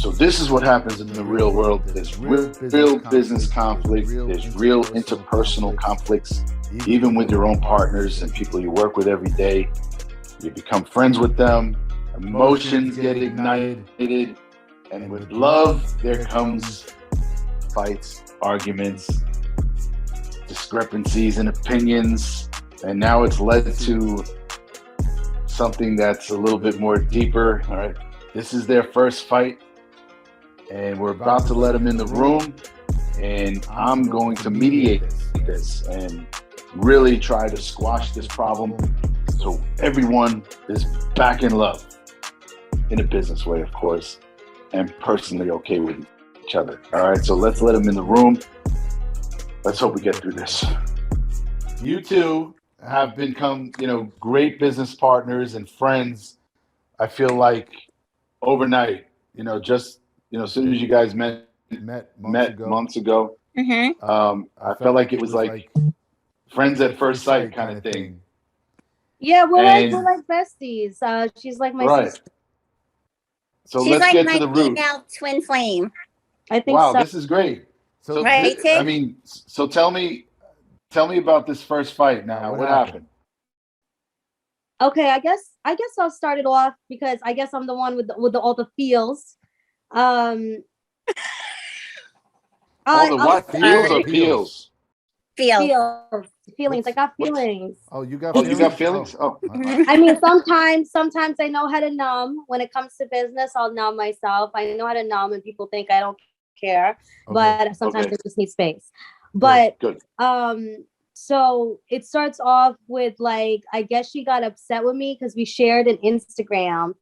So this is what happens in the real world. There's real business conflict. There's real interpersonal conflicts, even with your own partners and people you work with every day. You become friends with them. Emotions get ignited. And with love, there comes fights, arguments, discrepancies in opinions. And now it's led to something that's a little bit more deeper. All right. This is their first fight. And we're about to let them in the room. And I'm going to mediate this and really try to squash this problem so everyone is back in love. In a business way, of course, and personally okay with each other. All right, so let's let them in the room. Let's hope we get through this. You two have become, great business partners and friends. I feel like overnight, just, as soon as you guys met months ago. Mm-hmm. I felt like it was like friends at first sight kind of thing. Yeah, we're like besties. She's like my sister. So she's let's like get my to the root. female twin flame. I think Wow, so. this is great. So right, so tell me about this first fight now. What happened? Okay, I guess I'll start it off because I guess I'm the one with all the feels. All the what? Feels or peels? Feelings. I got feelings. Oh, you got feelings? You got feelings? Oh. I mean, sometimes I know how to numb. When it comes to business, I'll numb myself. I know how to numb and people think I don't care, but sometimes I just need space. But good. So it starts off with like, I guess she got upset with me because we shared an Instagram.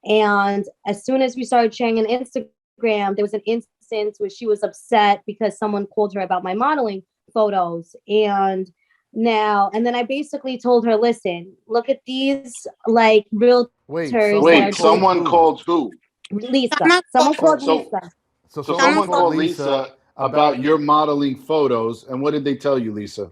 And as soon as we started sharing an Instagram, there was an instance where she was upset because someone called her about my modeling photos. And then I basically told her, listen, look at these like realtors. Wait, someone called who? Lisa. Someone called Lisa. So someone called Lisa about your modeling photos. And what did they tell you, Lisa?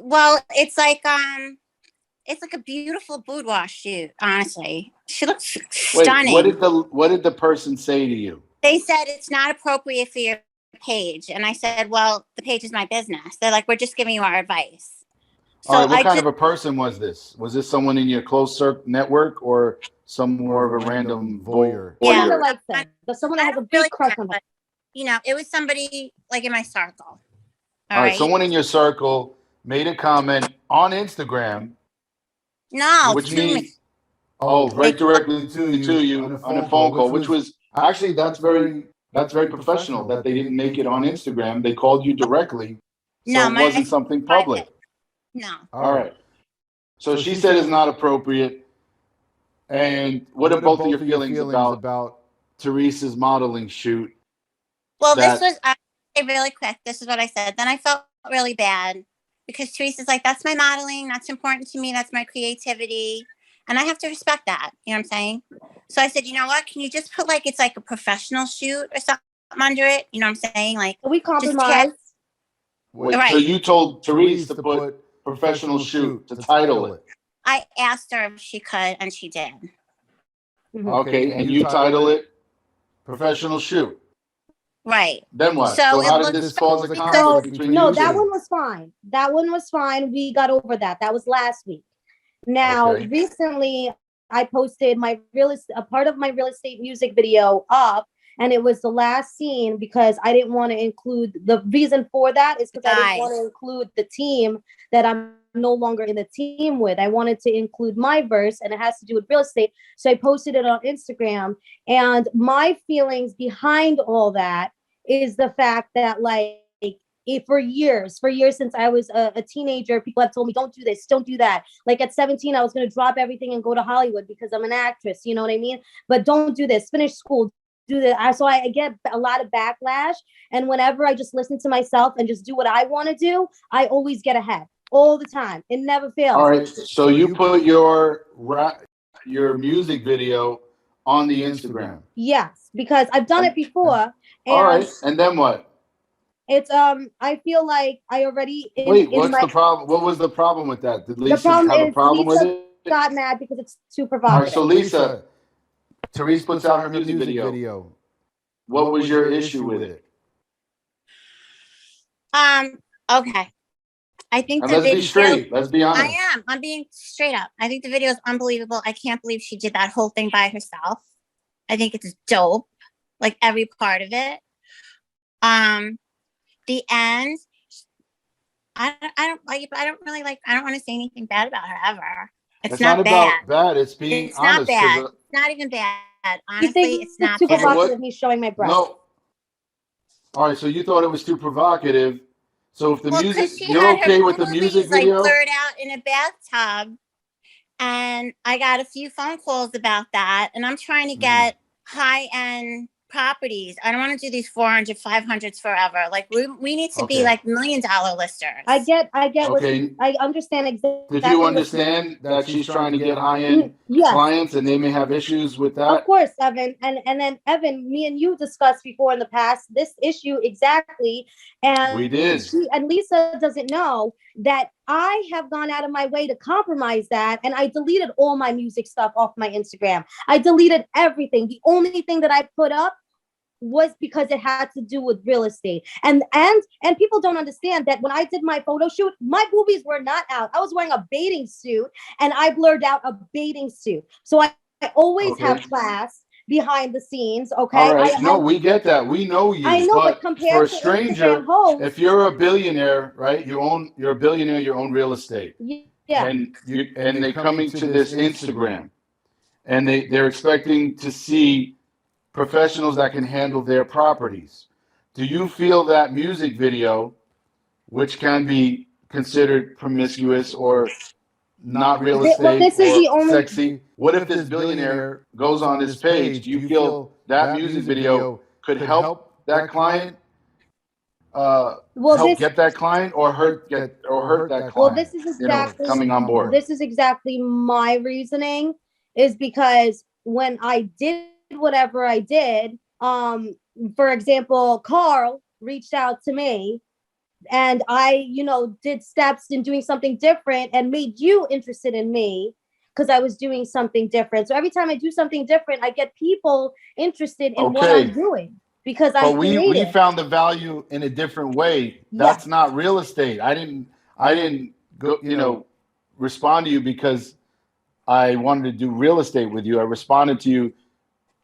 Well, it's like a beautiful boudoir shoot, honestly. She looks stunning. What did the person say to you? They said it's not appropriate for your page. And I said, well, the page is my business. They're like, we're just giving you our advice. So all right, what kind of a person was this? Was this someone in your close network or some more of a random voyeur? Yeah, someone like that. But someone that has a big crush on her. It was somebody like in my circle. All right, someone in your circle made a comment on Instagram. No, which means right directly to you on a phone call, which was actually that's very professional that they didn't make it on Instagram. They called you directly, so it wasn't something public. No. All right. So she said it's not appropriate. And what are both of your feelings about Teresa's modeling shoot? Well, this was really quick. This is what I said. Then I felt really bad because Teresa's like, that's my modeling. That's important to me. That's my creativity. And I have to respect that. You know what I'm saying? So I said, you know what? Can you just put it's like a professional shoot or something under it? You know what I'm saying? Like, we compromise. Right. So you told Teresa to put professional shoot to title it. I asked her if she could, and she did. Okay, and you title it professional shoot. Right. Then what? So how did this cause a conflict between you? No, that one was fine. That one was fine. We got over that. That was last week. Now, recently, I posted a part of my real estate music video up, and it was the last scene because I didn't want to include. The reason for that is because I didn't want to include the team that I'm no longer in the team with. I wanted to include my verse, and it has to do with real estate. So I posted it on Instagram, and my feelings behind all that is the fact that for years since I was a teenager, people have told me, don't do this, don't do that. Like at 17, I was going to drop everything and go to Hollywood because I'm an actress, you know what I mean? But don't do this, finish school, do that. So I get a lot of backlash. And whenever I just listen to myself and just do what I want to do, I always get ahead all the time. It never fails. All right. So you put your music video on the Instagram. Yes, because I've done it before. All right. And then what? It's I feel like I already what's the problem? What was the problem with that? Did Lisa have a problem with it? Got mad because it's too provocative. All right, so Lisa, Therese puts out her music video. What was your issue with it? Okay. I think and let's be straight. Let's be honest. I'm being straight up. I think the video is unbelievable. I can't believe she did that whole thing by herself. I think it's dope, like every part of it. The end. I don't want to say anything bad about her ever. It's not bad. About bad. It's being it's honest. Not bad. It's not even bad. Honestly, you think it's not too bad. provocative. Me showing my breast. No. All right. So you thought it was too provocative. So if the music, you're okay with the music video? Like blurred out in a bathtub, and I got a few phone calls about that. And I'm trying to get high-end properties. I don't want to do these 400, 500s forever. Like we need to be like $1 million listers. I get. Okay. I understand exactly. Did you understand that she's trying to get high-end clients, and they may have issues with that? Of course, Evan, and then Evan, me and you discussed before in the past this issue exactly, and we did. And Lisa doesn't know that I have gone out of my way to compromise that, and I deleted all my music stuff off my Instagram. I deleted everything. The only thing that I put up was because it had to do with real estate. And people don't understand that when I did my photo shoot, my boobies were not out. I was wearing a bathing suit, and I blurred out a bathing suit. So I always have class behind the scenes. Okay. All right. No, we get that. We know you. I know, but compared for a to stranger, hosts, if you're a billionaire, right? You're a billionaire. You own real estate. Yeah. And they're coming to this Instagram, and they're expecting to see professionals that can handle their properties. Do you feel that music video, which can be considered promiscuous or not real estate, this is the only sexy? What if this billionaire goes on this page? Do you feel that music video could help that client? Get that client or hurt that client? Well, this is exactly coming on board. This is exactly my reasoning, is because when I did whatever I did, for example, Carl reached out to me, and I, did steps in doing something different and made you interested in me because I was doing something different. So every time I do something different, I get people interested in what I'm doing because we found the value in a different way. That's not real estate. I didn't go, respond to you because I wanted to do real estate with you. I responded to you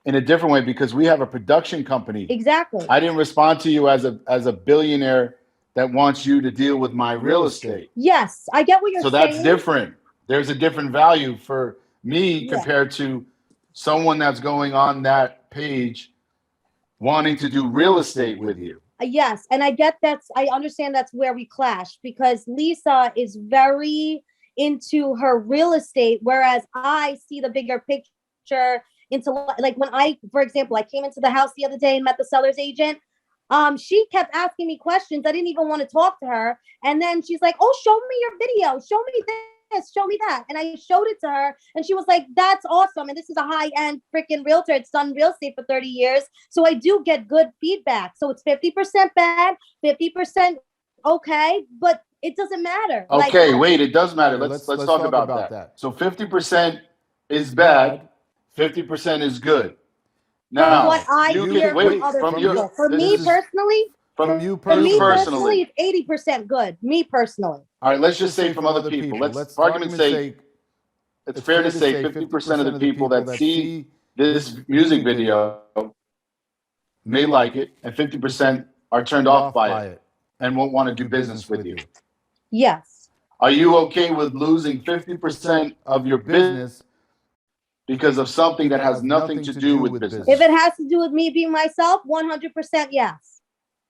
in a different way because we have a production company. Exactly. I didn't respond to you as a billionaire that wants you to deal with my real estate. Yes, I get what you're saying. So that's different. There's a different value for me compared to someone that's going on that page wanting to do real estate with you. Yes, and I understand that's where we clash because Lisa is very into her real estate, whereas I see the bigger picture. Into like when for example, I came into the house the other day and met the seller's agent. She kept asking me questions. I didn't even want to talk to her. And then she's like, "Oh, show me your video. Show me this. Show me that." And I showed it to her, and she was like, "That's awesome." And this is a high-end freaking realtor. It's done real estate for 30 years. So I do get good feedback. So it's 50% bad, 50% okay, but it doesn't matter. Okay, wait, it does matter. Let's talk about that. So 50% is bad. 50% is good. Now, what I hear from other people. For me personally, it's 80% good. Me personally. All right, let's just say from other people. Let's, for argument's sake, it's fair to say 50% of the people that see this music video may like it, and 50% are turned off by it and won't want to do business with you. Yes. Are you okay with losing 50% of your business because of something that has nothing to do with business? If it has to do with me being myself, 100% yes.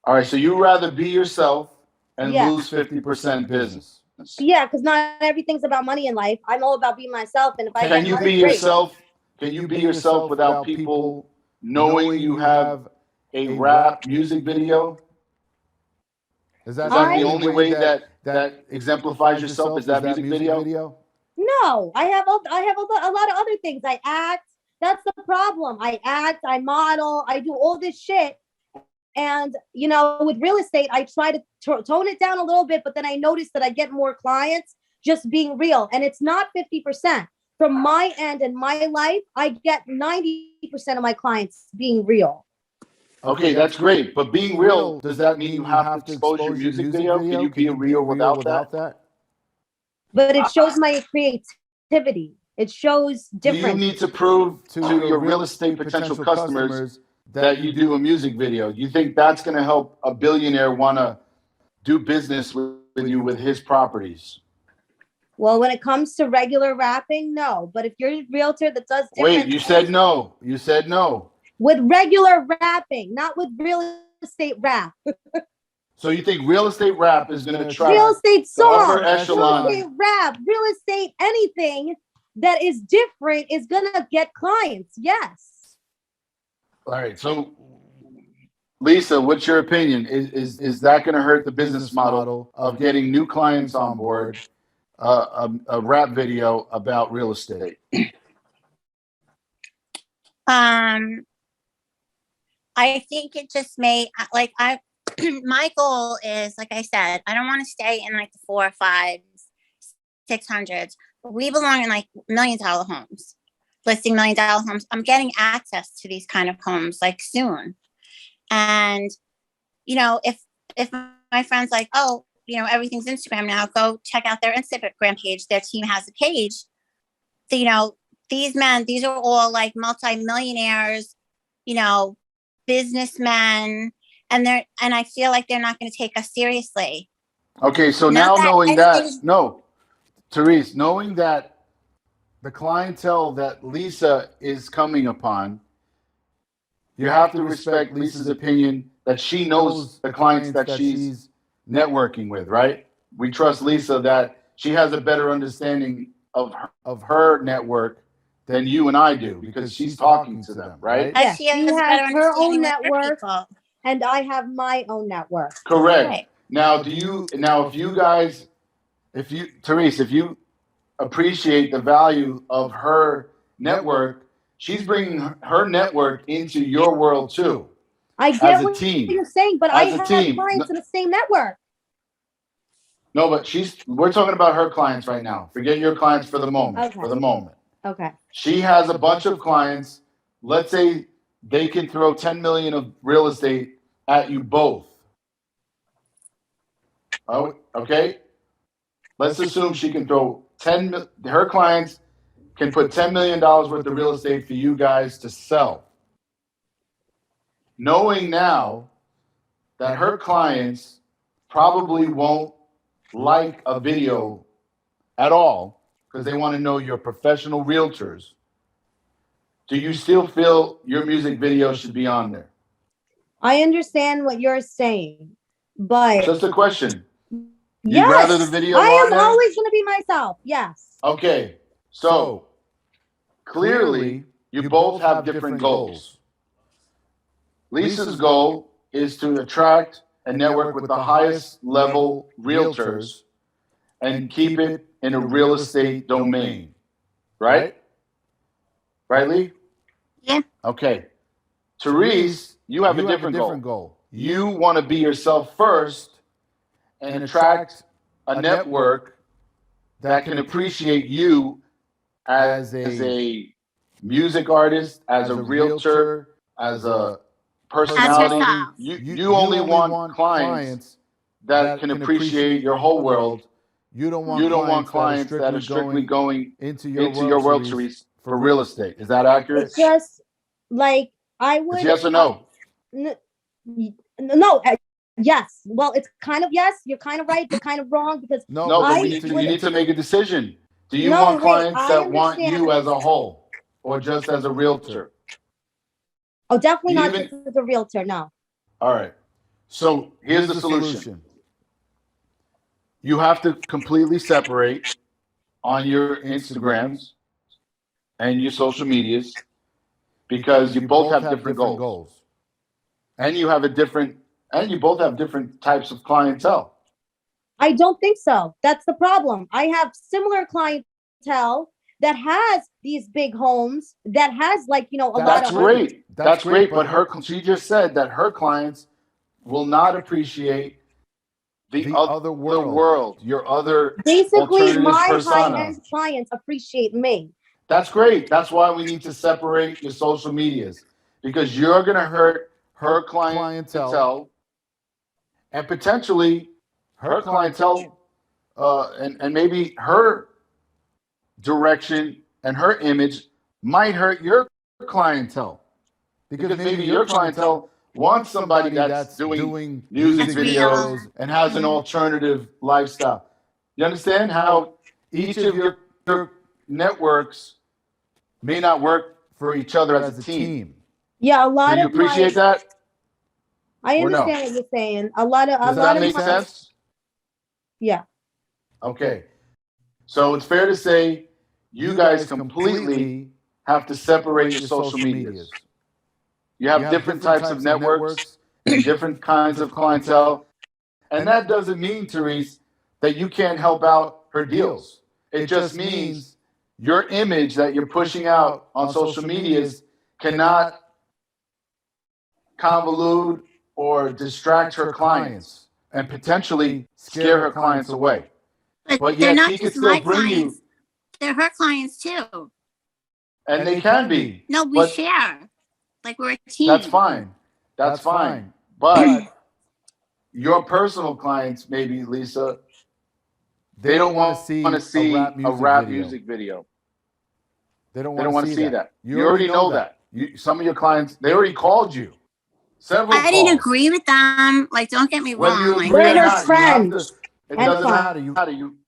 All right, so you rather be yourself and lose 50% business. Yeah, because not everything's about money in life. I'm all about being myself. And if Can you be yourself? Can you be yourself without people knowing you have a rap music video? Is that the only way that exemplifies yourself? Is that music video? No, I have a lot of other things. I act. That's the problem. I act, I model, I do all this shit. And, with real estate, I try to tone it down a little bit, but then I notice that I get more clients just being real. And it's not 50%. from my end in my life, I get 90% of my clients being real. Okay, that's great. But being real, does that mean you have to expose your music video? Can you be real without that? But it shows my creativity. It shows different. Do you need to prove to your real estate potential customers that you do a music video? Do you think that's going to help a billionaire want to do business with you with his properties? Well, when it comes to regular rapping, no. But if you're a realtor that does different... Wait, you said no. You said no. With regular rapping, not with real estate rap. So you think real estate rap is going to attract real estate songs, upper echelon, real estate rap, real estate anything that is different is going to get clients? Yes. All right. So, Lisa, what's your opinion? Is that going to hurt the business model of getting new clients on board? A rap video about real estate. I think it just may my goal is, like I said, I don't want to stay in like the 4, 5, 600s. We belong in like $1 million homes, listing $1 million homes. I'm getting access to these kind of homes like soon. And, you know, if my friend's like, oh, you know, everything's Instagram now, go check out their Instagram page. Their team has a page. So, you know, these are all like multi-millionaires, you know, businessmen, and I feel like they're not going to take us seriously. Okay, so now knowing Therese, knowing that the clientele that Lisa is coming upon, you have to respect Lisa's opinion that she knows the clients that she's networking with, right? We trust Lisa that she has a better understanding of her network than you and I do, because she's talking to them, right? Yeah. She has her own network, and I have my own network. Correct. Right. Now, Therese, if you appreciate the value of her network, she's bringing her network into your world too. I get what you're saying, but I have clients in the same network. No, but we're talking about her clients right now. Forget your clients for the moment. Okay. For the moment. Okay. She has a bunch of clients. Let's say they can throw 10 million of real estate at you both. Oh, okay. Let's assume she can throw her clients can put $10 million worth of real estate for you guys to sell. Knowing now that her clients probably won't like a video at all because they want to know you're professional realtors, do you still feel your music video should be on there? I understand what you're saying, but just a question. Yes, you'd rather the video I am on there? Always going to be myself. Yes. Okay, so clearly you both have different goals. Lisa's goal is to attract and network with the highest level realtors and keep it in a real estate domain, right? Right, Lee? Yeah. Okay. Therese, you have a different goal. You want to be yourself first and attract a network that can appreciate you as a music artist, as a realtor, as a personality. You only want clients that can appreciate your whole world. You don't want clients that are strictly going into your world, Therese, for real estate. Is that accurate? It's just like I would. It's yes or no? No. Yes. Well, it's kind of yes. You're kind of right. You're kind of wrong because you need to make a decision. Do you want clients that want you as a whole, or just as a realtor? Oh, definitely not just as a realtor. No. All right. So here's the solution. You have to completely separate on your Instagrams and your social medias because you both have different goals. And you both have different types of clientele. I don't think so. That's the problem. I have similar clientele that has these big homes, that has a lot of great. That's great. But she just said that her clients will not appreciate the other world. Your other basically my persona. high-end clients appreciate me. That's great. That's why we need to separate your social medias, because you're going to hurt her clientele and potentially her clientele and maybe her direction and her image might hurt your clientele, because maybe your clientele wants somebody that's doing music videos and has an alternative lifestyle. You understand how each of your networks may not work for each other as a team? Yeah, a lot of. Do you appreciate that? I understand what you're saying. Does that make sense? Yeah. Okay. So it's fair to say you guys completely have to separate your social medias. You have different types of networks and different kinds of clientele. And that doesn't mean, Therese, that you can't help out her deals. It just means your image that you're pushing out on social medias cannot convolute or distract her clients and potentially scare her clients away. But they're not just my clients. They're her clients too. And they can be. No, we share. Like we're a team. That's fine. That's fine. But your personal clients, maybe, Lisa, they don't want to see a rap music video. They don't want to see that. You already know that. Some of your clients, they already called you. I didn't agree with them. Like, don't get me wrong. We're her friends. It doesn't matter.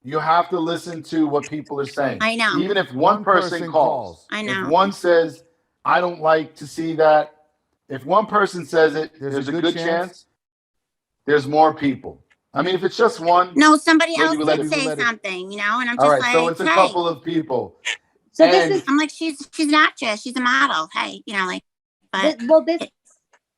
You have to listen to what people are saying. I know. Even if one person calls. I know. If one says, I don't like to see that. If one person says it, there's a good chance there's more people. I mean, if it's just one. No, somebody else did say something, you know, and I'm just like, so it's a couple of people. So I'm like, she's an actress, she's a model. Hey, you know, like, but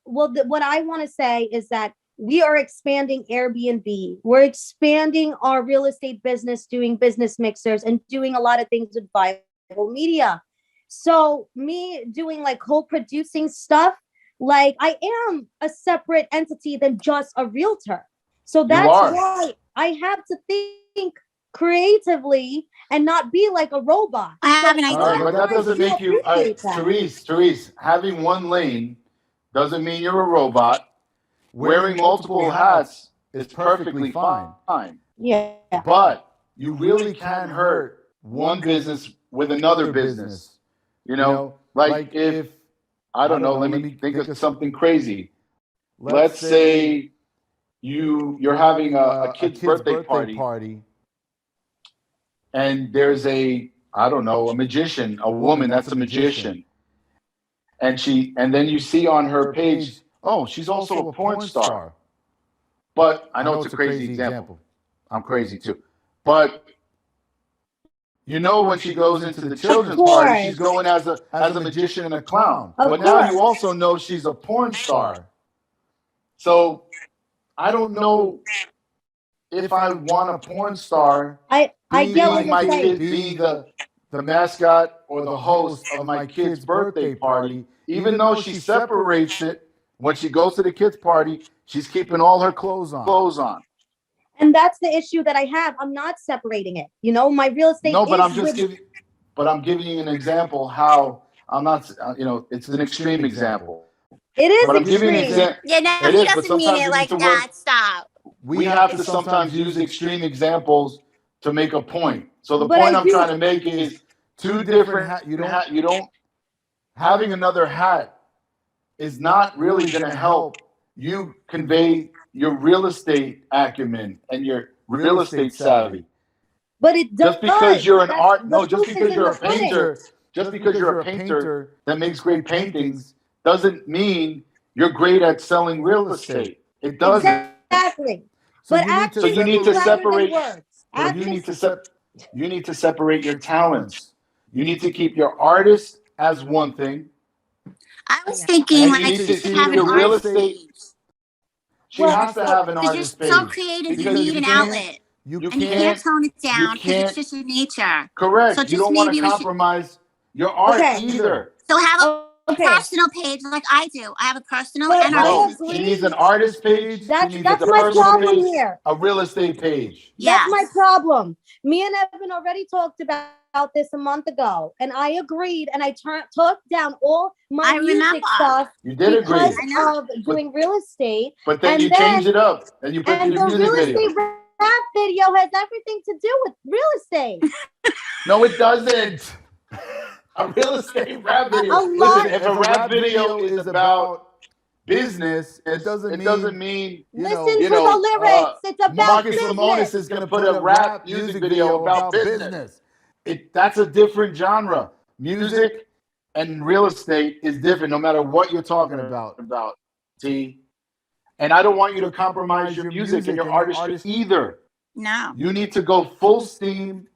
what I want to say is that we are expanding Airbnb. We're expanding our real estate business, doing business mixers and doing a lot of things with viral media. So me doing like co-producing stuff, like I am a separate entity than just a realtor. So that's why I have to think creatively and not be like a robot. I have an idea. All right, but that doesn't make you, Therese, having one lane doesn't mean you're a robot. Wearing multiple hats is perfectly fine. Yeah. But you really can hurt one business with another business. You know, like if, I don't know, let me think of something crazy. Let's say you're having a kid's birthday party. And there's a magician, a woman that's a magician. And then you see on her page, oh, she's also a porn star. But I know it's a crazy example. I'm crazy too. But you know, when she goes into the children's party, she's going as a magician and a clown. But now you also know she's a porn star. So I don't know if I want a porn star being the mascot or the host of my kid's birthday party, even though she separates it. When she goes to the kids' party, she's keeping all her clothes on. And that's the issue that I have. I'm not separating it. You know, my real estate. No, but I'm giving you an example how I'm not. It's an extreme example. It is but extreme. Yeah, no, he doesn't mean it like that. Stop. We have to sometimes use extreme examples to make a point. So the point I'm trying to make is two different. You don't having another hat is not really going to help you convey your real estate acumen and your real estate savvy. But it does. Just because you're an just because you're a painter that makes great paintings doesn't mean you're great at selling real estate. It doesn't. Exactly. So you need to separate. You need to separate your talents. You need to keep your artist as one thing. I was thinking like you need to have your real estate. She has to have an artist page. You're so creative, you need an outlet. You can't tone it down because it's just your nature. Correct. So you don't want to compromise your art either. So have personal page like I do. I have a personal But and I a business agree. She page. needs an artist page. That's She needs a my personal problem page, here. a real estate page. That's my Yes. problem. Me and Evan already talked about this a month ago, and I agreed, and I took down all my I music remember. stuff You did agree. because I know. of doing real estate. But then And you changed it up and you put And the the music real video. estate rap video has everything to do with real estate. No, it doesn't. A real estate rap video. A lot- Listen, if a rap video is about business, it doesn't mean Listen you to know, the lyrics. It's about Marcus business. Lemonis is going to put a rap music video about business. That's a different genre. Music and real estate is different no matter what you're talking about, T. And I don't want you to compromise your music and your artistry either. No. You need to go full steam,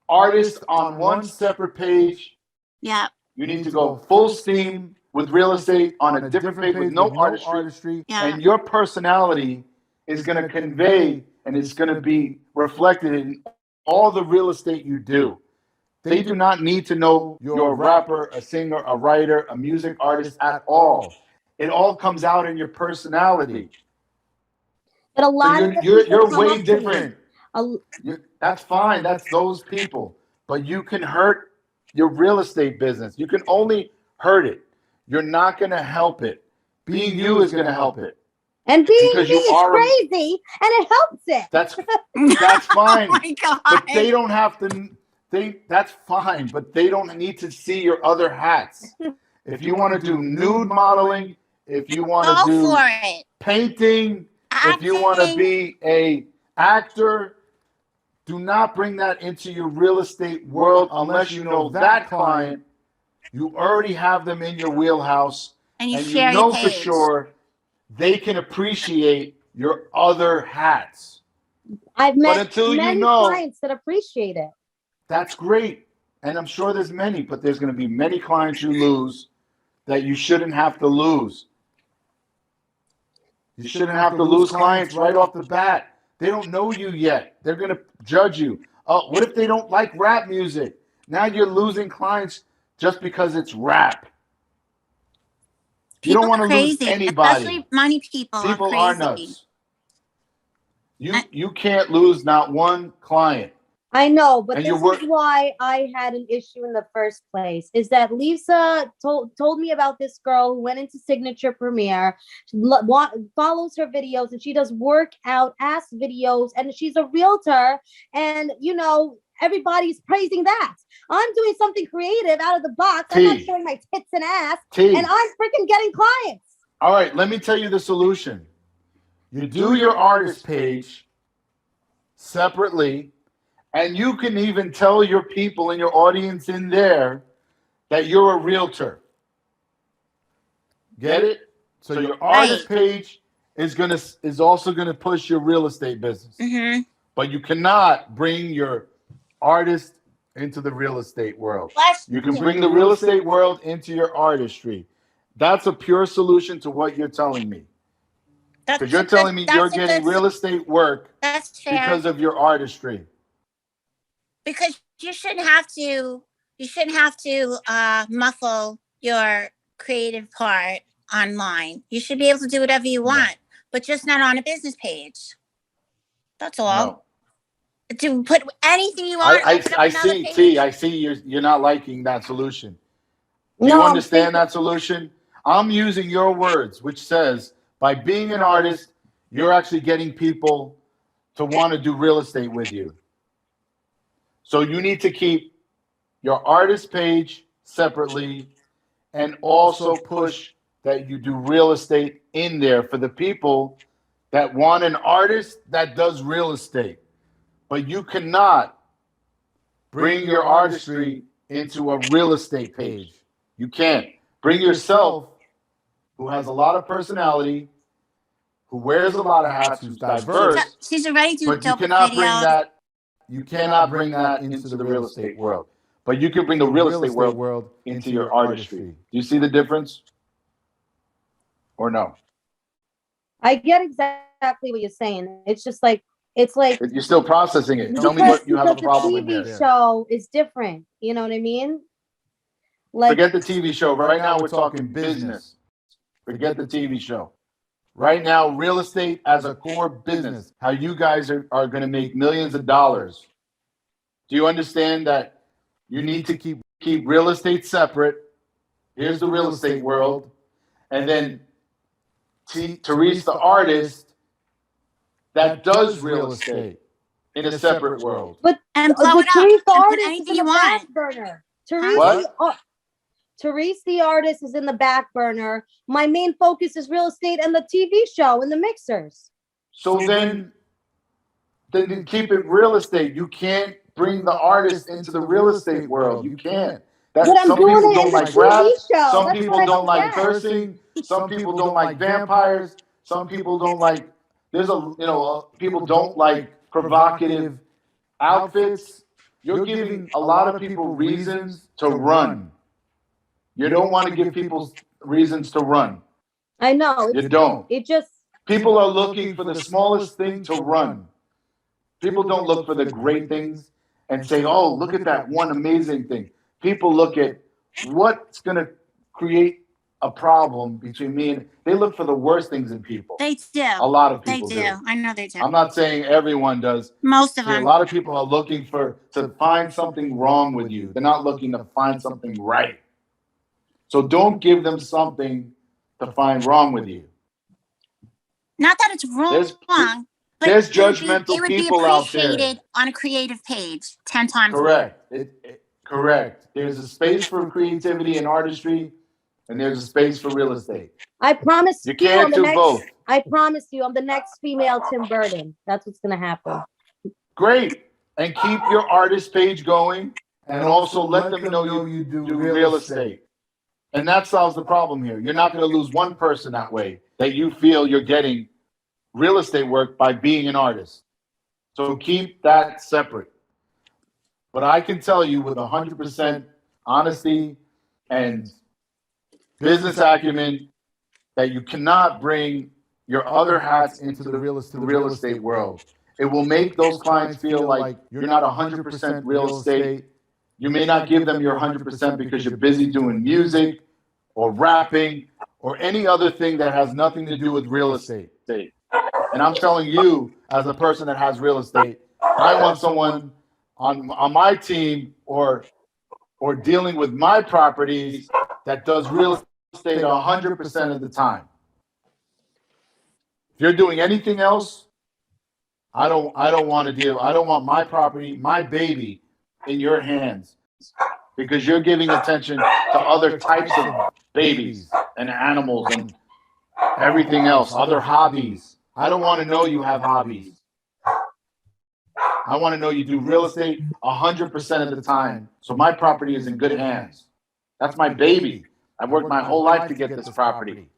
artist on one separate page. Yeah. You need to go full steam with real estate on a different page with no artistry. Yeah. And your personality is going to convey and it's going to be reflected in all the real estate you do. They do not need to know you're a rapper, a singer, a writer, a music artist at all. It all comes out in your personality. But a lot So of the you're people come way up to me. different. That's fine. That's those people. But you can hurt your real estate business. You can only hurt it. You're not going to help it. Being you is going to help it. And being Because me you is are crazy, and it helps it. That's fine. Oh my God. But they don't have to. That's fine. But they don't need to see your other hats. If you want to do nude modeling, if you want to Go do for it. painting, if you want to Acting. be a actor, do not bring that into your real estate world unless you know that client. You already have them in your wheelhouse, And you and you share know your for page. sure they can appreciate your other hats. I've But met until you many know, clients that appreciate it. that's great. And I'm sure there's many, but there's going to be many clients you lose that you shouldn't have to lose. You shouldn't have to lose clients right off the bat. They don't know you yet. They're going to judge you. Oh, what if they don't like rap music? Now you're losing clients just because it's rap. You don't want to lose anybody. Especially money people. People are are crazy. nuts. You can't lose not one client. I know, but And this is why I had an issue in the first place. Is that Lisa told me about this girl who went into Signature Premiere, follows her videos, and she does workout ass videos, and she's a realtor, and everybody's praising that. I'm doing something creative out of the box. I'm not showing my tits and ass, and I'm freaking getting clients. All right, let me tell you the solution. You do your artist page separately, and you can even tell your people in your audience in there that you're a realtor. Get it? So your artist page is also gonna push your real estate business. Mm-hmm. But you cannot bring your artist into the real estate world. You can bring the real estate world into your artistry. That's a pure solution to what you're telling me. Because you're telling me you're getting real estate work because of your artistry. Because you shouldn't have to muffle your creative part online. You should be able to do whatever you want, but just not on a business page. That's all. No. To put anything you want. I see, T. I see you're not liking that solution. Do you understand that solution? I'm using your words, which says by being an artist, you're actually getting people to want to do real estate with you. So you need to keep your artist page separately and also push that you do real estate in there for the people that want an artist that does real estate. But you cannot bring your artistry into a real estate page. You can't. Bring yourself, who has a lot of personality, who wears a lot of hats, who's diverse. She's already doing but you cannot bring that. You cannot bring that into the real estate world. But you can bring the real estate world into your artistry. Do you see the difference? Or no? I get exactly what you're saying. It's just like you're still processing it. Tell me what you have a problem with there. The there. TV show is different. You know what I mean? Like, forget the TV show. Right now, we're talking business. Forget the TV show. Right now, real estate as a core business, how you guys are going to make millions of dollars. Do you understand that you need to keep real estate separate? Here's the real estate world. And then Therese, the artist, that does real estate in a separate world. But and blow it up Therese, the and put artist, anything is in you the want. back burner. What? Therese, the artist, is in the back burner. My main focus is real estate and the TV show and the mixers. So then keep it real estate. You can't bring the artist into the real estate world. You can't. But I'm some doing people it don't in the like TV rap. show. Some That's people what I don't like get. cursing. Some people don't like vampires. Some people don't like. People don't like provocative outfits. You're giving a lot of people reasons to run. You don't want to give people reasons to run. I know. You don't. It just. People are looking for the smallest thing to run. People don't look for the great things and say, oh, look at that one amazing thing. People look at what's going to create a problem between me and they look for the worst things in people. They do. A lot of people do. I know they do. I'm not saying everyone does. Most of them. A lot of people are looking to find something wrong with you. They're not looking to find something right. So don't give them something to find wrong with you. Not that it's wrong. But there's judgmental it would people be out there. appreciated on a creative page 10 times. Correct. Correct. There's a space for creativity and artistry, and there's a space for real estate. I promise you can't do both. I promise you, I'm the next female Tim Burton. That's what's gonna happen. Great. And keep your artist page going, and also let them know you do real estate. And that solves the problem here. You're not going to lose one person that way, that you feel you're getting real estate work by being an artist. So keep that separate. But I can tell you with 100% honesty and business acumen that you cannot bring your other hats into the real estate world. It will make those clients feel like you're not 100% real estate. You may not give them your 100% because you're busy doing music or rapping or any other thing that has nothing to do with real estate. And I'm telling you, as a person that has real estate, I want someone on my team or dealing with my properties that does real estate 100% of the time. If you're doing anything else, I don't want to deal. I don't want my property, my baby, in your hands because you're giving attention to other types of babies and animals and everything else, other hobbies. I don't want to know you have hobbies. I want to know you do real estate 100% of the time. So my property is in good hands. That's my baby. I've worked my whole life to get this property.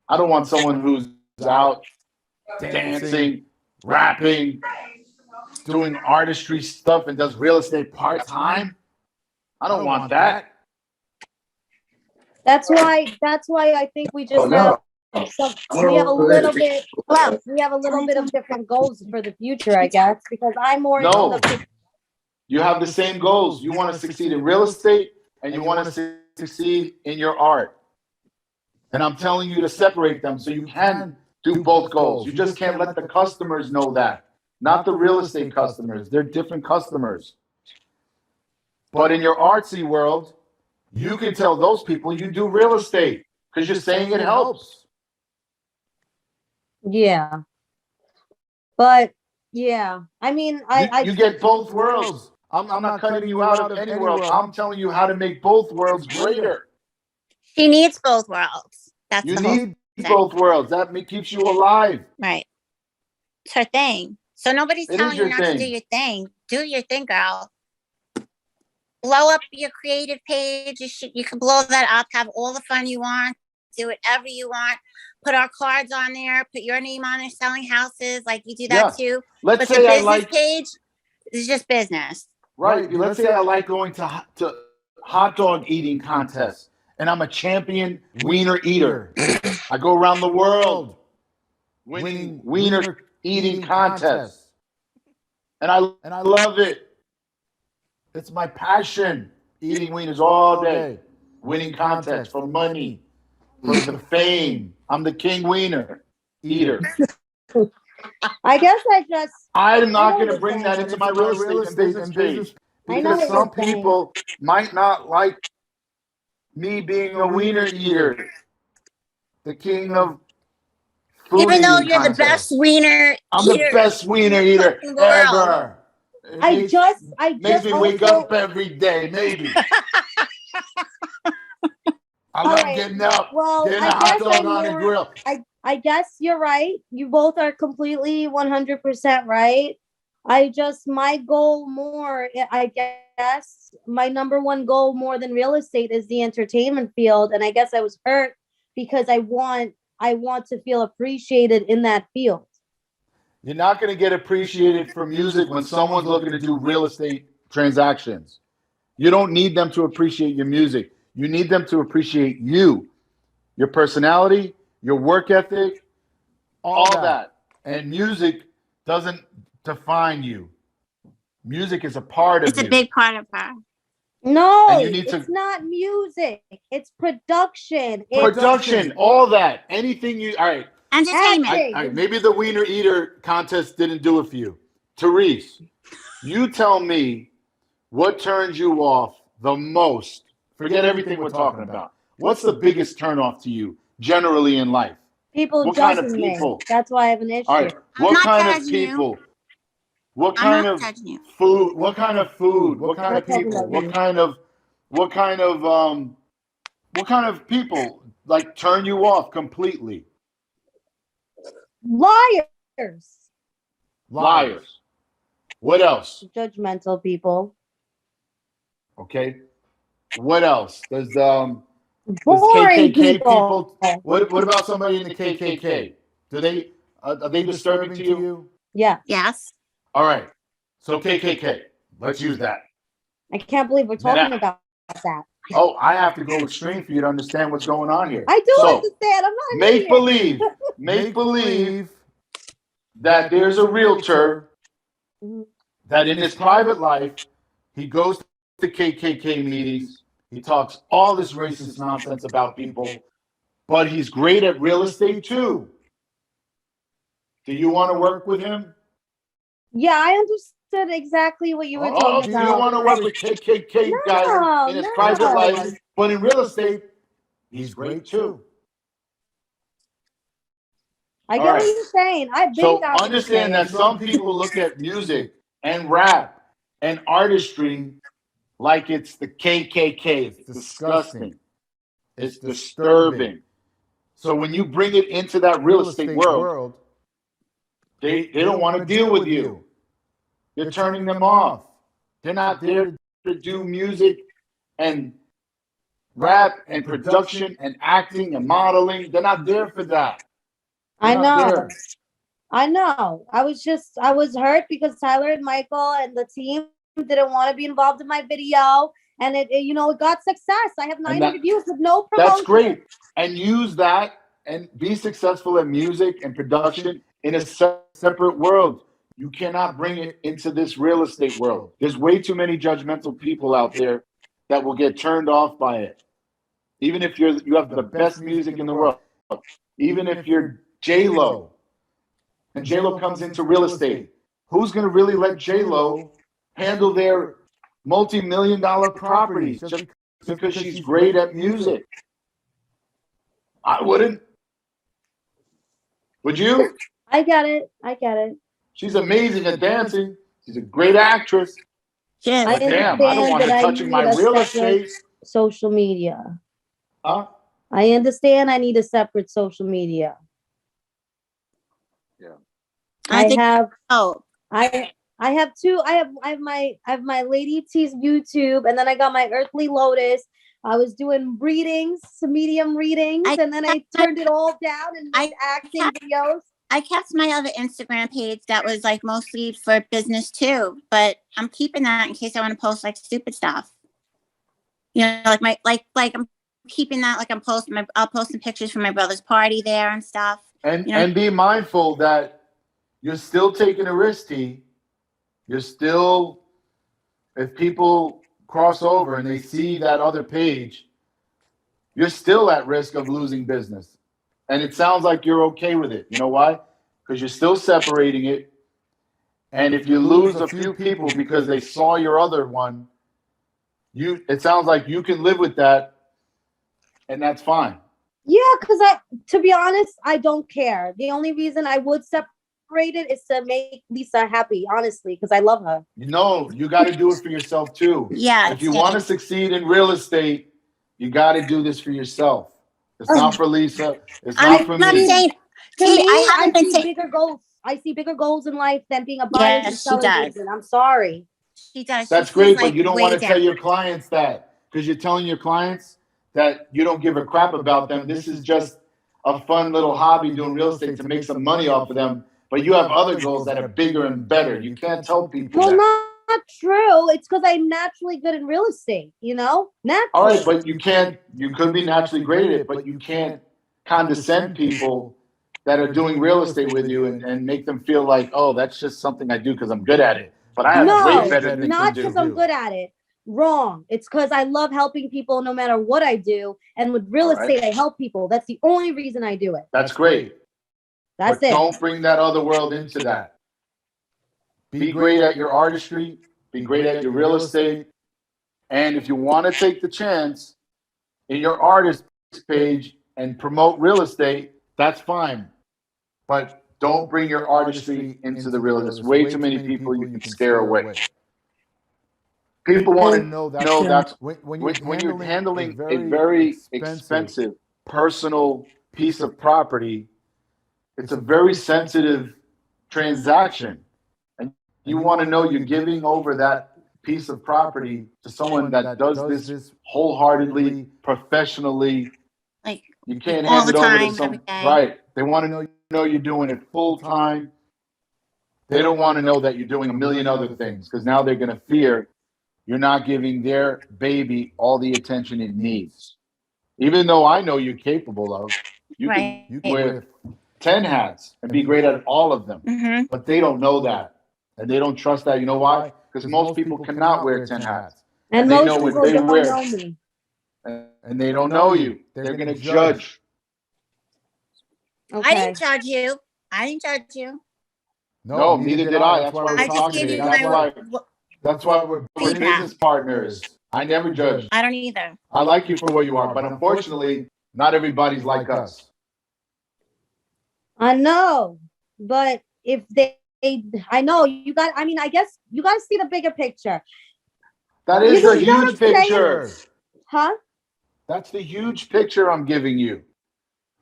I don't want someone who's out dancing, rapping, doing artistry stuff and does real estate part-time. I don't want that. That's why I think we just have we have a little bit of different goals for the future, I guess, because I'm more you have the same goals. You want to succeed in real estate and you want to succeed in your art. And I'm telling you to separate them so you can do both goals. You just can't let the customers know that. Not the real estate customers. They're different customers. But in your artsy world, you can tell those people you do real estate because you're saying it helps. Yeah. But yeah, I mean, you get both worlds. I'm not cutting you out of any world. I'm telling you how to make both worlds greater. She needs both worlds. You need both worlds. That keeps you alive. Right. It's her thing. So nobody's telling you not to do your thing. Do your thing, girl. Blow up your creative page. You can blow that up. Have all the fun you want. Do whatever you want. Put our cards on there. Put your name on there. Selling houses, like you do that too. Let's say your business page is just business. Right. Let's say I like going to hot dog eating contests, and I'm a champion wiener eater. I go around the world winning wiener eating contests, and I love it. It's my passion, eating wieners all day. winning contests for money, for the fame. I'm the king wiener eater. I guess I'm not going to you're bring saying. that into my real estate and business page I know because what some you're saying. people might not like me being a wiener eater, the king of food Even though eating you're the contests. best wiener I'm the best wiener eater fucking world. ever. I just Makes me wake also- up every day, maybe. I All love right. getting up, Well, getting a I hot guess dog I'm on a more- grill. I guess you're right. You both are completely 100% right. My goal more, I guess, my number one goal more than real estate is the entertainment field. And I guess I was hurt because I want to feel appreciated in that field. You're not going to get appreciated for music when someone's looking to do real estate transactions. You don't need them to appreciate your music. You need them to appreciate you, your personality, your work ethic, all that. And music doesn't define you. Music is a part of It's you. a big part of her. No, And you need it's to- not music. It's production. Production, all that. Anything you, all right. Entertainment. Acting. All right, maybe the Wiener Eater contest didn't do it for you. Therese, you tell me what turns you off the most. Forget everything we're talking about. What's the biggest turnoff to you generally in life? People What kind of judging me. people? That's why I have an issue. All right, I'm what not kind of judging you. people? What I'm kind not of judging you. food? What kind of food? What kind of Not talking people? about you. What kind of people like turn you off completely? Liars. Liars. What else? Judgmental people. Okay. What else? Does Boring KKK people. What about somebody in the KKK? Do they are they disturbing to you? Yeah. Yes. All right. So KKK. Let's use that. I can't believe we're talking Now- about that. Oh, I have to go extreme for you to understand what's going on here. I do So, understand. I'm not an Make idiot. believe that there's a realtor that in his private life, he goes to KKK meetings, he talks all this racist nonsense about people, but he's great at real estate too. Do you want to work with him? Yeah, I understood exactly what you were Oh, talking do you about. want to work with KKK guy in his private life, but in real estate, he's great too. I get All what right. you're saying. I've been So down this understand road. that some people look at music and rap and artistry like it's the KKK. It's disgusting. It's disturbing. So when you bring it into that real estate world, they don't want to deal with you. You're turning them off. They're not there to do music and rap and production and acting and modeling. They're not there for that. I They're not know. there. I know. I was hurt because Tyler and Michael and the team didn't want to be involved in my video. And it got success. I have 900 views with no promotion. That's great. And use that and be successful at music and production in a separate world. You cannot bring it into this real estate world. There's way too many judgmental people out there that will get turned off by it. Even if you have the best music in the world. Even if you're J-Lo and J-Lo comes into real estate, who's going to really let J-Lo handle their multi-million-dollar properties just because she's great at music? I wouldn't. Would you? I get it. She's amazing at dancing. She's a great actress. Yes. I But damn, I don't want her understand that I touching my need a real separate estate. social media. Huh? I understand I need a separate social media. Yeah. I think- have Oh, I have two. I have my Lady T's YouTube, and then I got my Earthly Lotus. I was doing readings, medium readings, and then I turned it all down and made acting videos. I kept my other Instagram page that was like mostly for business too, but I'm keeping that in case I want to post like stupid stuff. You know, like I'm keeping that, like I'll post some pictures from my brother's party there and stuff. And be mindful that you're still taking a risk, T. You're still, if people cross over and they see that other page, you're still at risk of losing business. And it sounds like you're okay with it. You know why? Because you're still separating it. And if you lose a few people because they saw your other one, it sounds like you can live with that, and that's fine. Yeah, because to be honest, I don't care. The only reason I would separate it is to make Lisa happy, honestly, because I love her. No, you got to do it for yourself too. Yeah. If you want to succeed in real estate, you got to do this for yourself. It's not for Lisa. It's not for me. Saying, to me, I see bigger goals. I see bigger goals in life than being a buyer and selling agent. I'm sorry. She does. That's great, but you don't want to tell your clients that, because you're telling your clients that you don't give a crap about them. This is just a fun little hobby doing real estate to make some money off of them. But you have other goals that are bigger and better. You can't tell people that. Not true. It's because I'm naturally good in real estate, you know? Naturally. All right, but you could be naturally great at it, but you can't condescend people that are doing real estate with you and make them feel like, oh, that's just something I do because I'm good at it. But I have way better than not because I'm good at it. Wrong. It's because I love helping people no matter what I do. And with real estate, I help people. That's the only reason I do it. That's great. That's it. Don't bring that other world into that. Be great at your artistry. Be great at your real estate. And if you want to take the chance in your artist page and promote real estate, that's fine. But don't bring your artistry into the real estate. There's way too many people you can scare away. People want to know that when you're handling a very expensive personal piece of property, it's a very sensitive transaction. And you want to know you're giving over that piece of property to someone that does this wholeheartedly, professionally. Like, you can't hand it over to someone. Right. They want to know you're doing it full time. They don't want to know that you're doing a million other things, because now they're going to fear you're not giving their baby all the attention it needs. Even though I know you're capable of, you can wear 10 hats and be great at all of them. Mm-hmm. But they don't know that. And they don't trust that. You know why? Because most people cannot wear 10 hats. And they most know people what they don't wear. know me. And they don't know you. They're going to judge. Okay. I didn't judge you. No, neither did I. That's why we're I just gave you that's why we're business partners. I never judge. I don't either. I like you for what you are, but unfortunately, not everybody's like us. I know, but if I know you got. I mean, I guess you got to see the bigger picture. That is a huge picture. Huh? That's the huge picture I'm giving you.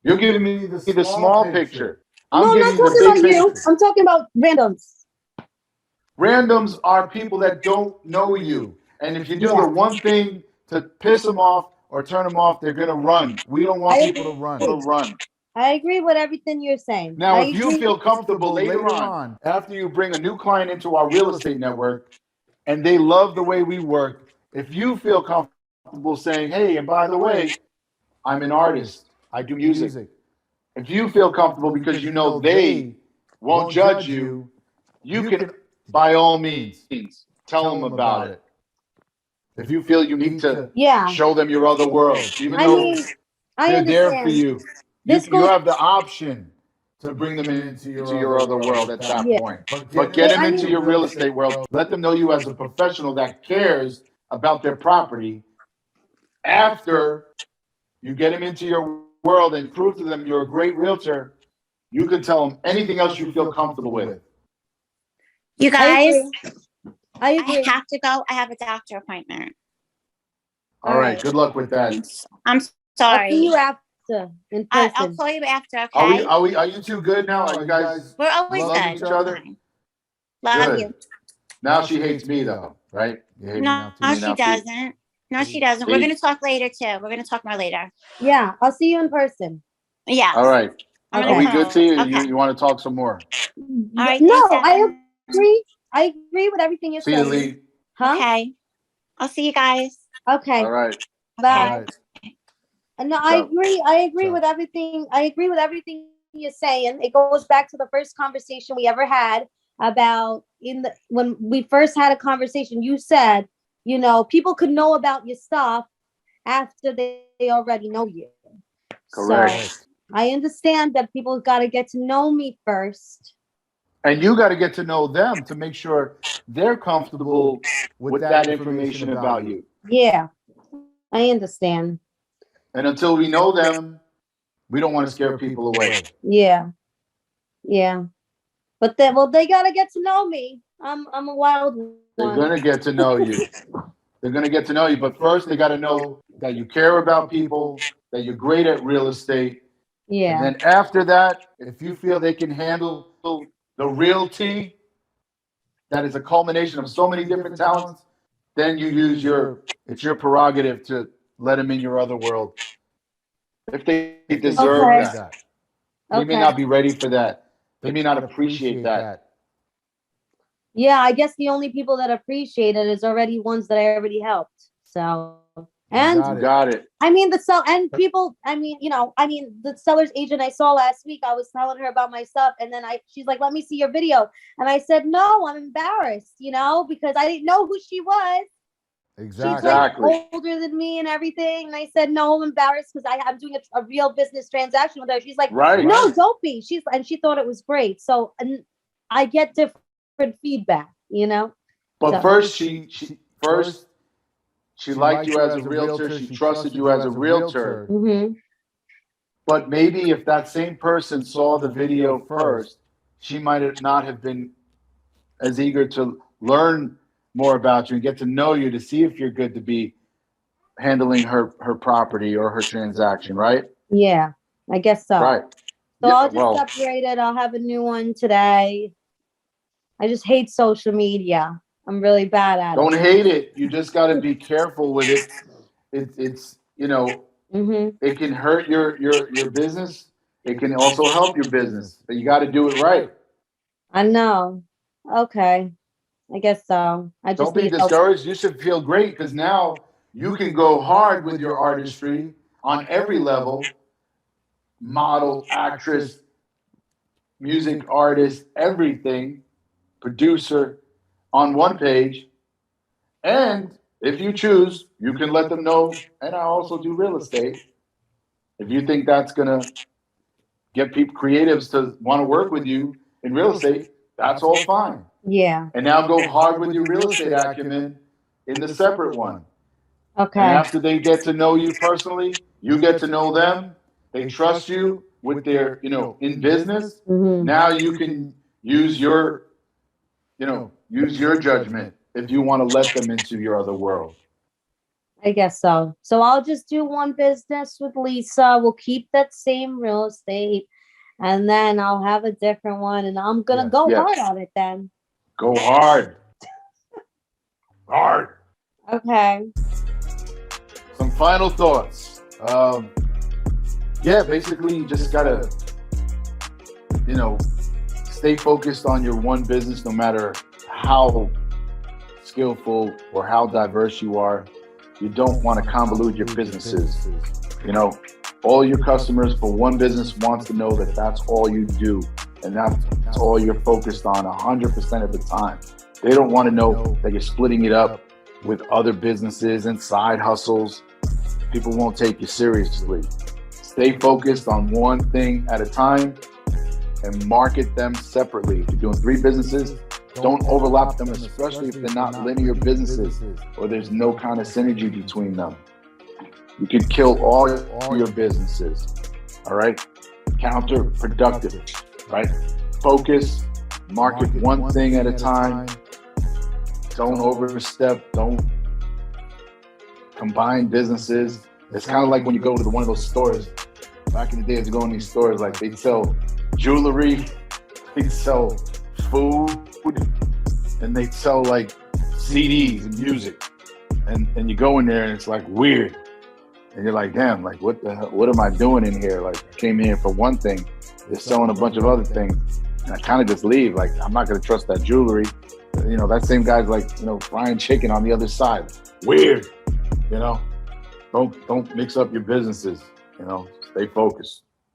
You're giving me the small picture. I'm not talking about you. I'm talking about randoms. Randoms are people that don't know you. And if you do the one thing to piss them off or turn them off, they're going to run. We don't want people to run. I agree with everything you're saying. Now, if you feel comfortable later on, after you bring a new client into our real estate network and they love the way we work, if you feel comfortable saying, hey, and by the way, I'm an artist, I do music. If you feel comfortable because you know they won't judge you, you can, by all means, tell them about it. If you feel you need to show them your other world, even though they're there for you, you have the option to bring them into your other world at that point. But get them into your real estate world. Let them know you as a professional that cares about their property. After you get them into your world and prove to them you're a great realtor, you can tell them anything else you feel comfortable with. You guys, I agree. I have to go. I have a doctor appointment. All right. Good luck with that. I'm sorry. I'll see you after in person. I'll call you after. Okay. Are you two good now? Are you guys? We're always good. Each other? Love you. Now she hates me though, right? No, she doesn't. No, she doesn't. We're gonna talk later too. We're gonna talk more later. Yeah, I'll see you in person. Yeah. All right. Okay. Are we good to you? Okay. You want to talk some more? All right. No, I agree. I agree with everything you're saying. See you, Lee. Huh? Okay. I'll see you guys. Okay. All right. Bye. No, I agree with everything. I agree with everything you're saying. It goes back to the first conversation we ever had about when we first had a conversation. You said, people could know about your stuff after they already know you. Correct. So I understand that people got to get to know me first. And you got to get to know them to make sure they're comfortable with that information about you. Yeah, I understand. And until we know them, we don't want to scare people away. Yeah, yeah. But then, well, they got to get to know me. I'm a wild one. They're going to get to know you. They're going to get to know you. But first, they got to know that you care about people, that you're great at real estate. Yeah. And then after that, if you feel they can handle the realty, that is a culmination of so many different talents, then you use it's your prerogative to let them in your other world. If they deserve that. They may not be ready for that. They may not appreciate that. Yeah, I guess the only people that appreciate it is already ones that I already helped. So, and got it. I mean, the seller's agent I saw last week, I was telling her about my stuff. And then she's like, let me see your video. And I said, no, I'm embarrassed, because I didn't know who she was. Exactly. She's like older than me and everything. And I said, no, I'm embarrassed because I'm doing a real business transaction with her. She's like, no, don't be. She thought it was great. So I get different feedback, But so. first, she liked you as a realtor. She trusted you as a realtor. Mm-hmm. But maybe if that same person saw the video first, she might not have been as eager to learn more about you and get to know you to see if you're good to be handling her property or her transaction, right? Yeah, I guess so. Right. So I'll just separate it. I'll have a new one today. I just hate social media. I'm really bad at it. Don't hate it. You just got to be careful with it. It's Mm-hmm. it can hurt your business. It can also help your business. But you got to do it right. I know. Okay. I guess so. Don't be discouraged. You should feel great because now you can go hard with your artistry on every level. Model, actress, music artist, everything, producer on one page. And if you choose, you can let them know, and I also do real estate. If you think that's going to get people, creatives to want to work with you in real estate, that's all fine. Yeah. And now go hard with your real estate acumen in the separate one. Okay. And after they get to know you personally, you get to know them. They trust you with their, in business. Mm-hmm. Now you can use your judgment if you want to let them into your other world. I guess so. So I'll just do one business with Lisa. We'll keep that same real estate. And then I'll have a different one. And I'm going to go hard on it then. Go hard. Hard. Okay. Some final thoughts. Basically you just gotta, stay focused on your one business, no matter how skillful or how diverse you are. You don't want to convolute your businesses. All your customers for one business wants to know that that's all you do. And that's all you're focused on 100% of the time. They don't want to know that you're splitting it up with other businesses and side hustles. People won't take you seriously. Stay focused on one thing at a time and market them separately. If you're doing 3 businesses, don't overlap them, especially if they're not linear businesses or there's no kind of synergy between them. You could kill all your businesses, all right? Counterproductive, right? Focus, market one thing at a time. Don't overstep, don't combine businesses. It's kind of like when you go to one of those stores. Back in the days, you go in these stores, like they'd sell jewelry, they'd sell food, and they'd sell like CDs and music. And you go in there and it's like weird. And you're like, damn, like what the hell, what am I doing in here? Like I came here for one thing, they're selling a bunch of other things. And I kind of just leave, like I'm not gonna trust that jewelry. That same guy's like, frying chicken on the other side. Weird, Don't mix up your businesses, stay focused.